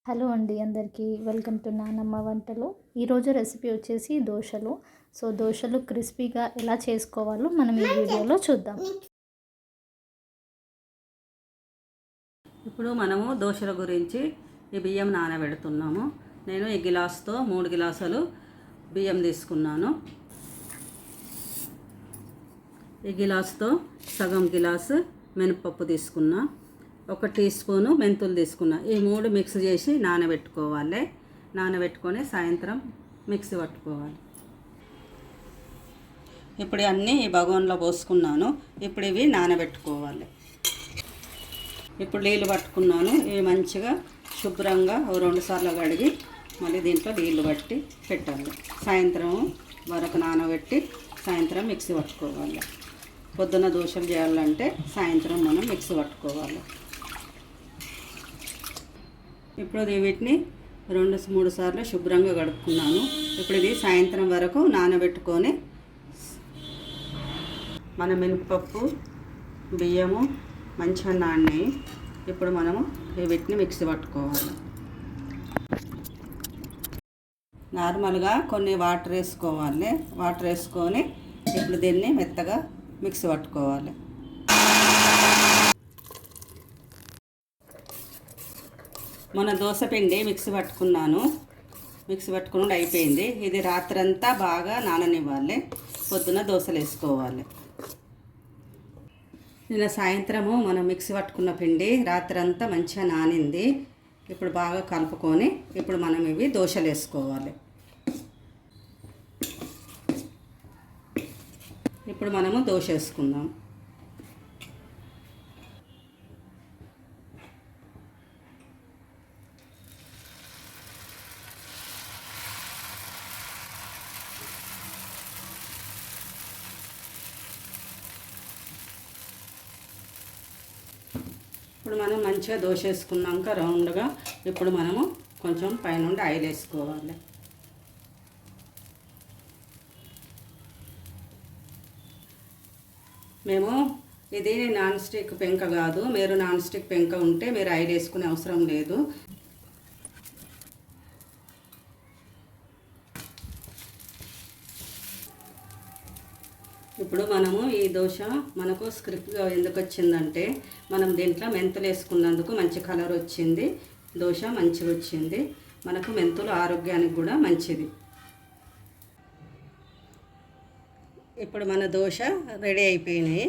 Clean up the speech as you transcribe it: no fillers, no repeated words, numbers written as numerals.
Hello అండి అందరికీ welcome to నానమ్మ వంటలు. ఈరోజు రెసిపీ వచ్చేసి దోశలు. సో దోశలు క్రిస్పీగా ఎలా చేసుకోవాలో మనం ఈ వీడియోలో చూద్దాం. ఇప్పుడు మనము దోశల గురించి ఈ బియ్యం నానబెడుతున్నాము. నేను ఈ గిలాస్తో 3 గిలాసులు బియ్యం తీసుకున్నాను. ఈ గిలాస్తో సగం గిలాసు మినపప్పు తీసుకున్నా, 1 టీ స్పూను మెంతులు తీసుకున్నా. ఈ 3 మిక్స్ చేసి నానబెట్టుకోవాలి. నానబెట్టుకొని సాయంత్రం మిక్సీ పట్టుకోవాలి. ఇప్పుడు అన్నీ ఈ బగోన్లో పోసుకున్నాను. ఇప్పుడు ఇవి నానబెట్టుకోవాలి. ఇప్పుడు నీళ్ళు పట్టుకున్నాను. ఇవి మంచిగా శుభ్రంగా 2 సార్లు కడిగి మళ్ళీ దీంట్లో నీళ్ళు పట్టి పెట్టాలి. సాయంత్రం వరకు నానబెట్టి సాయంత్రం మిక్సీ పట్టుకోవాలి. పొద్దున దోశలు చేయాలంటే సాయంత్రం మనం మిక్సీ పట్టుకోవాలి. ఇప్పుడు వీటిని 2-3 సార్లు శుభ్రంగా కడుక్కున్నాను. ఇప్పుడు ఇది సాయంత్రం వరకు నానబెట్టుకొని మన మినపప్పు బియ్యము మంచిగా నానినాయి. ఇప్పుడు మనము వీటిని మిక్సీ పట్టుకోవాలి. నార్మల్గా కొన్ని వాటర్ వేసుకోవాలి. వాటర్ వేసుకొని ఇప్పుడు దీన్ని మెత్తగా మిక్సీ పట్టుకోవాలి. మన దోశ పిండి మిక్సీ పట్టుకున్నాను. మిక్సీ పట్టుకుని అయిపోయింది. ఇది రాత్రంతా బాగా నాననివ్వాలి. పొద్దున దోశలు వేసుకోవాలి. నిన్న సాయంత్రము మనం మిక్సీ పట్టుకున్న పిండి రాత్రంతా మంచిగా నానింది. ఇప్పుడు బాగా కలుపుకొని ఇప్పుడు మనం ఇవి దోశలు వేసుకోవాలి. ఇప్పుడు మనము దోశ వేసుకుందాం. ఇప్పుడు మనం మంచిగా దోశ వేసుకున్నాక రౌండ్గా ఇప్పుడు మనము కొంచెం పైనుండి ఆయిల్ వేసుకోవాలి. మేము ఇది నాన్ స్టిక్ పెంక కాదు. మీరు నాన్ స్టిక్ పెంక ఉంటే మీరు ఆయిల్ వేసుకునే అవసరం లేదు. ఇప్పుడు మనము ఈ దోశ మనకు స్క్రిప్ట్గా ఎందుకు వచ్చిందంటే మనం దీంట్లో మెంతులు వేసుకున్నందుకు మంచి కలర్ వచ్చింది. దోశ మంచిగా వచ్చింది. మనకు మెంతులు ఆరోగ్యానికి కూడా మంచిది. ఇప్పుడు మన దోశ రెడీ అయిపోయినాయి.